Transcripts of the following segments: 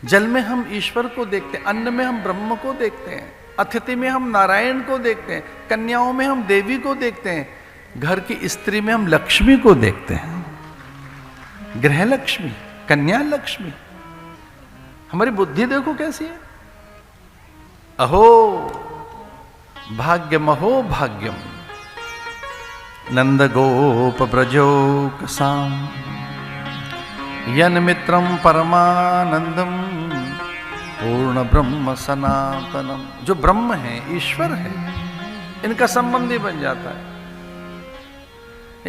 जल में हम ईश्वर को देखते हैं, अन्न में हम ब्रह्म को देखते हैं, अतिथि में हम नारायण को देखते हैं, कन्याओं में हम देवी को देखते हैं, घर की स्त्री में हम लक्ष्मी को देखते हैं। गृह लक्ष्मी, कन्या लक्ष्मी। हमारी बुद्धि देखो कैसी है। अहो भाग्यम, अहो भाग्यम, नंद गोप ब्रजोकसाम, यन मित्रम परमानंदम, पूर्ण ब्रह्म सनातनम। जो ब्रह्म है, ईश्वर है, इनका संबंधी बन जाता है।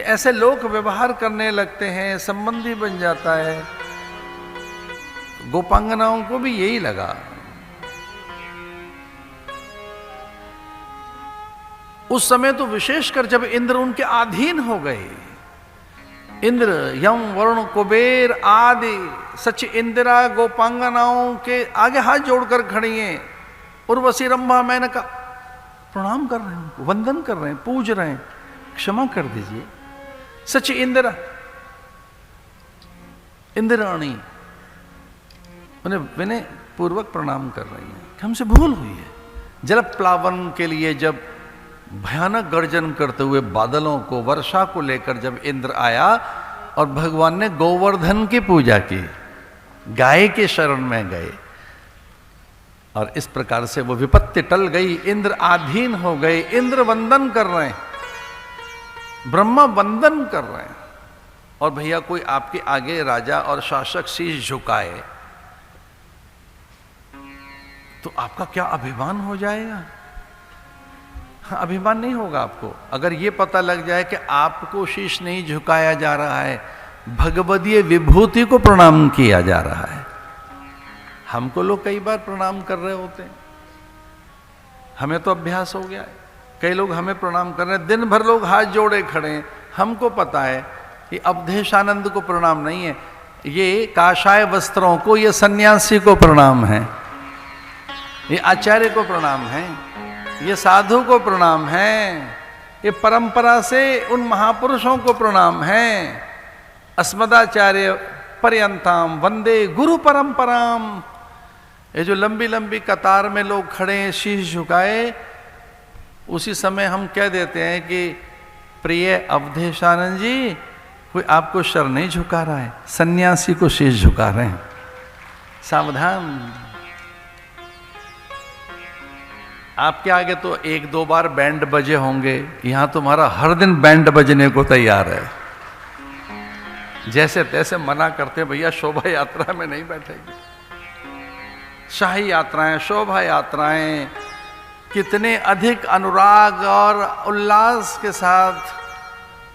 ऐसे लोग व्यवहार करने लगते हैं, संबंधी बन जाता है। गोपांगनाओं को भी यही लगा। उस समय तो विशेषकर जब इंद्र उनके अधीन हो गए, इंद्र, यम, वरुण, कुबेर आदि सच इंदिरा गोपांगनाओं के आगे हाथ जोड़कर खड़ी हैं। उर्वशी, रंभा, मेनका प्रणाम कर रहे हैं, उनको वंदन कर रहे हैं, पूज रहे हैं, क्षमा कर दीजिए। सच इंदिरा, इंद्राणी उन्हें विनय पूर्वक प्रणाम कर रही है कि हमसे भूल हुई है। जल प्लावन के लिए जब भयानक गर्जन करते हुए बादलों को, वर्षा को लेकर जब इंद्र आया और भगवान ने गोवर्धन की पूजा की, गाय के शरण में गए और इस प्रकार से वो विपत्ति टल गई। इंद्र आधीन हो गए, इंद्र वंदन कर रहे हैं, ब्रह्मा वंदन कर रहे हैं। और भैया कोई आपके आगे राजा और शासक शीश झुकाए तो आपका क्या अभिमान हो जाएगा? हाँ, अभिमान नहीं होगा आपको अगर ये पता लग जाए कि आपको शीश नहीं झुकाया जा रहा है, भगवदीय विभूति को प्रणाम किया जा रहा है। हमको लोग कई बार प्रणाम कर रहे होते हैं, हमें तो अभ्यास हो गया है। कई लोग हमें प्रणाम कर रहे हैं, दिन भर लोग हाथ जोड़े खड़े हैं। हमको पता है कि अवधेशानंद को प्रणाम नहीं है, ये काशाय वस्त्रों को, ये सन्यासी को प्रणाम है, ये आचार्य को प्रणाम है, ये साधु को प्रणाम है, ये परंपरा से उन महापुरुषों को प्रणाम है। अस्मदाचार्य पर्यंताम वंदे गुरु परंपराम। ये जो लंबी लंबी कतार में लोग खड़े हैं शीश झुकाए, उसी समय हम कह देते हैं कि प्रिय अवधेशानंद जी, कोई आपको सर नहीं झुका रहा है, सन्यासी को शीश झुका रहे हैं, सावधान। आपके आगे तो एक दो बार बैंड बजे होंगे, यहां तुम्हारा हर दिन बैंड बजने को तैयार है। जैसे तैसे मना करते भैया शोभा यात्रा में नहीं बैठेगी। शाही यात्राएं, शोभा यात्राएं कितने अधिक अनुराग और उल्लास के साथ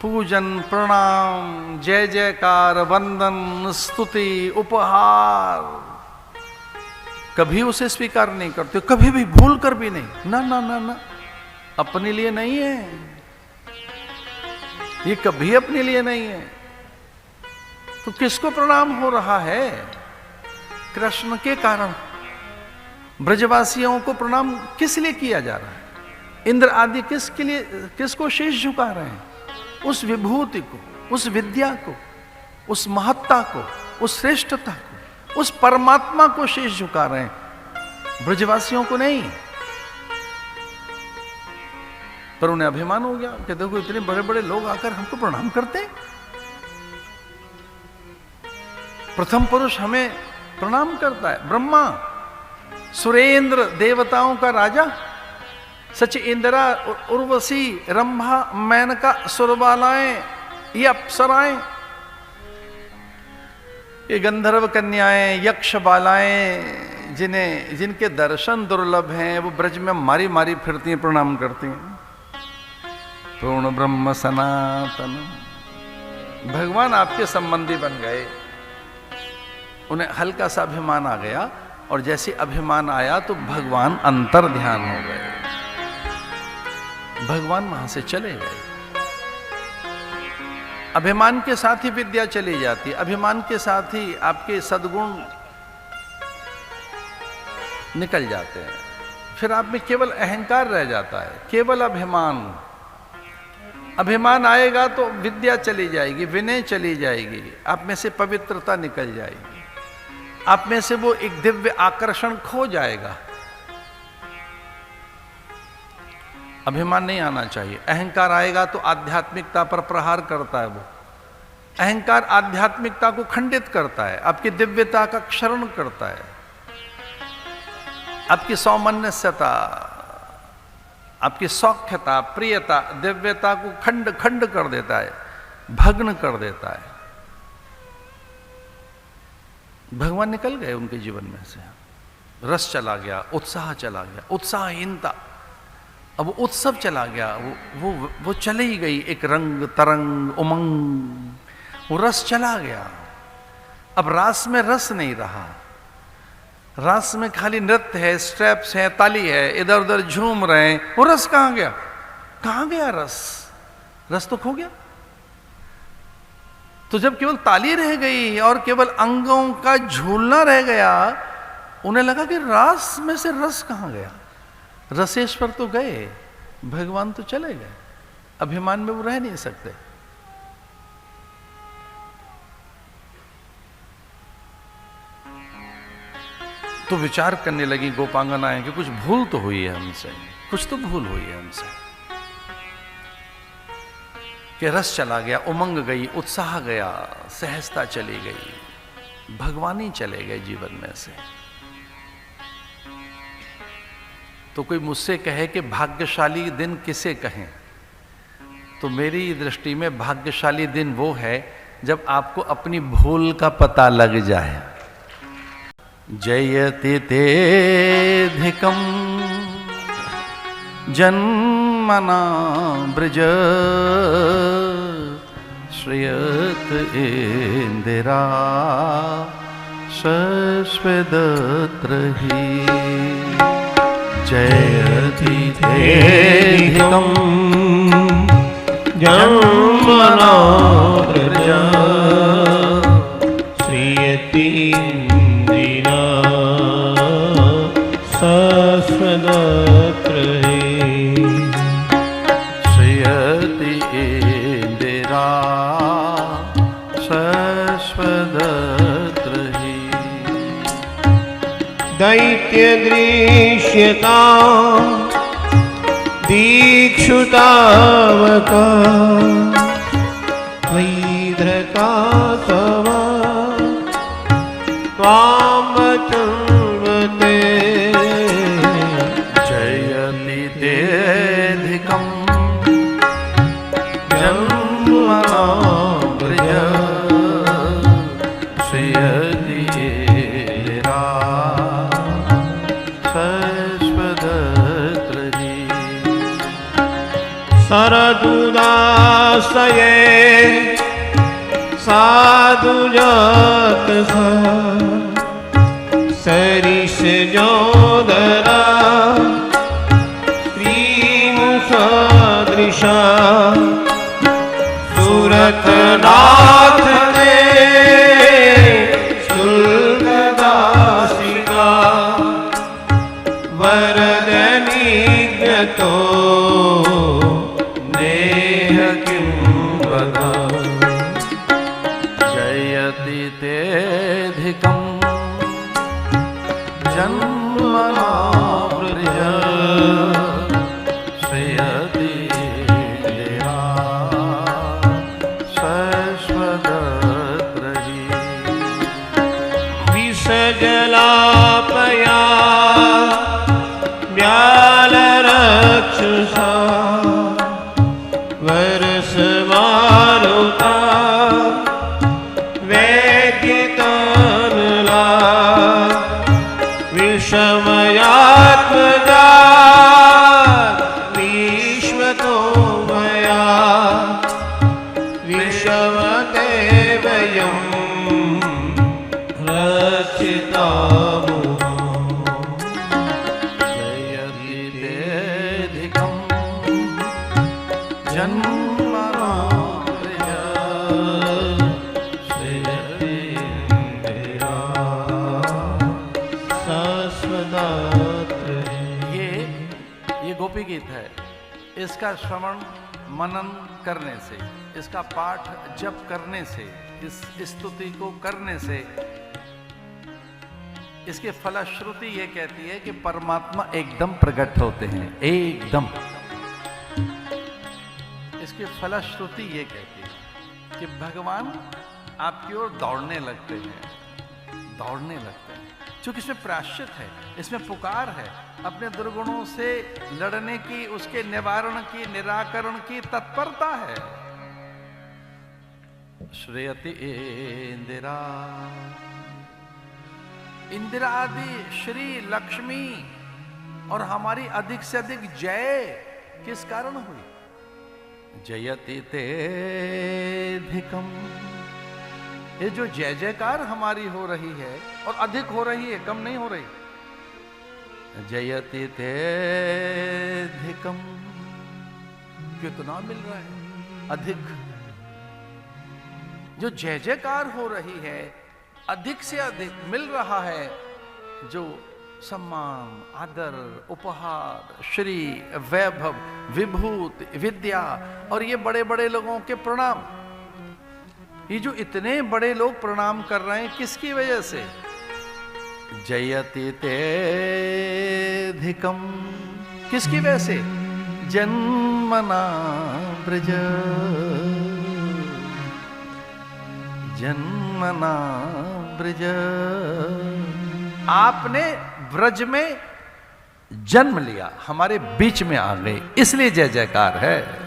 पूजन, प्रणाम, जय जयकार, वंदन, स्तुति, उपहार, कभी उसे स्वीकार नहीं करते, कभी भी भूल कर भी नहीं। ना ना ना ना, अपने लिए नहीं है ये, कभी अपने लिए नहीं है। तो किसको प्रणाम हो रहा है? कृष्ण के कारण। ब्रजवासियों को प्रणाम किस लिए किया जा रहा है? इंद्र आदि किसके लिए, किसको शीश झुका रहे हैं? उस विभूति को, उस विद्या को, उस महत्ता को, उस श्रेष्ठता को, उस परमात्मा को शीश झुका रहे हैं, ब्रजवासियों को नहीं। पर उन्हें अभिमान हो गया कि देखो इतने बड़े बड़े लोग आकर हमको प्रणाम करते हैं, प्रथम पुरुष हमें प्रणाम करता है। ब्रह्मा, सुरेंद्र, देवताओं का राजा, सच इंदिरा, उर्वशी, रंभा, मेनका, सुरबालाएं, ये अप्सराएं, ये गंधर्व कन्याएं, यक्ष बालाएं, जिनके दर्शन दुर्लभ हैं, वो ब्रज में मारी मारी फिरती हैं, प्रणाम करती हैं। पूर्ण ब्रह्म सनातन। भगवान आपके संबंधी बन गए, उन्हें हल्का सा अभिमान आ गया, और जैसे अभिमान आया तो भगवान अंतर ध्यान हो गए, भगवान वहां से चले गए। अभिमान के साथ ही विद्या चली जाती, अभिमान के साथ ही आपके सद्गुण निकल जाते हैं, फिर आप में केवल अहंकार रह जाता है, केवल अभिमान। अभिमान आएगा तो विद्या चली जाएगी, विनय चली जाएगी, आप में से पवित्रता निकल जाएगी। आप में से वो एक दिव्य आकर्षण खो जाएगा। अभिमान नहीं आना चाहिए। अहंकार आएगा तो आध्यात्मिकता पर प्रहार करता है। वो अहंकार आध्यात्मिकता को खंडित करता है, आपकी दिव्यता का क्षरण करता है, आपकी सौमनस्यता, आपकी सौख्यता, प्रियता, दिव्यता को खंड खंड कर देता है, भग्न कर देता है। भगवान निकल गए उनके जीवन में से, रस चला गया, उत्साह चला गया, उत्साहहीनता, अब वो उत्सव चला गया, वो चली ही गई, एक रंग तरंग उमंग, वो रस चला गया। अब रास में रस नहीं रहा, रास में खाली नृत्य है, स्टेप्स है, ताली है, इधर उधर झूम रहे हैं, वो रस कहां गया? कहां गया रस? रस तो खो गया। तो जब केवल ताली रह गई और केवल अंगों का झूलना रह गया, उन्हें लगा कि रास में से रस कहां गया? रसेश्वर तो गए, भगवान तो चले गए, अभिमान में वो रह नहीं सकते। तो विचार करने लगी गोपांगनाएं कि कुछ भूल तो हुई है हमसे, कुछ तो भूल हुई है हमसे, कि रस चला गया, उमंग गई, उत्साह गया, सहजता चली गई, भगवान ही चले गए जीवन में से। तो कोई मुझसे कहे कि भाग्यशाली दिन किसे कहें, तो मेरी दृष्टि में भाग्यशाली दिन वो है जब आपको अपनी भूल का पता लग जाए। जयति तेधिकं जन्मना ब्रज श्रियत इंदिरा शश्वदत्र ही। जयति तेधिकं जन्मना ब्रज श्रियति इंदिरा शश्वदत्र ही। श्रियति इंदिरा शश्वदत्र ही। दैत्य दृश्यता दीक्षुतावका वैधृता तव त्वां चुम्बते। जयति तेधिकं जन्मना ब्रज श्रियति इंदिरा शश्वदत्र ही। सरदुदासये साधुजात सरिष जोदरा श्रीमुषदृशा सुरतनाथ ने शुल्कदासिका वरदनिज्ञतो नेह किं वदा। जयति तेधिकं जन्मना ब्रज श्रियति इंदिरा शश्वदत्र ही। विषजलापया व्यालरक्षसा वरसमारुता वेदितनला विषमयात्मजा विश्वतो मया विषमते वयं रक्षितामो। जयति तेधिकं जन्मना ब्रज श्रियति इंदिरा शश्वदत्र ही। ये गोपी गीत है। इसका श्रवण मनन करने से, इसका पाठ जप करने से, इस स्तुति को करने से इसके फलश्रुति ये कहती है कि परमात्मा एकदम प्रकट होते हैं, एकदम। इसकी फलश्रुति ये कहती है कि भगवान आपकी ओर दौड़ने लगते हैं, दौड़ने लगते हैं, क्योंकि इसमें प्रायश्चित है, इसमें पुकार है, अपने दुर्गुणों से लड़ने की, उसके निवारण की, निराकरण की तत्परता है। श्रेयति इंदिरा, इंदिरा आदि श्री लक्ष्मी और हमारी अधिक से अधिक जय किस कारण हुई? जयति तेधिकम, ये जो जय जयकार हमारी हो रही है और अधिक हो रही है, कम नहीं हो रही। जयति तेधिकम, कितना मिल रहा है? अधिक। जो जय जयकार हो रही है, अधिक से अधिक मिल रहा है, जो सम्मान, आदर, उपहार, श्री, वैभव, विभूत, विद्या और ये बड़े बड़े लोगों के प्रणाम, ये जो इतने बड़े लोग प्रणाम कर रहे हैं, किसकी वजह से? जयति तेधिकम, किसकी वजह से? जन्मना ब्रज, जन्मना ब्रज, आपने ब्रज में जन्म लिया, हमारे बीच में आ गए, इसलिए जय जयकार है।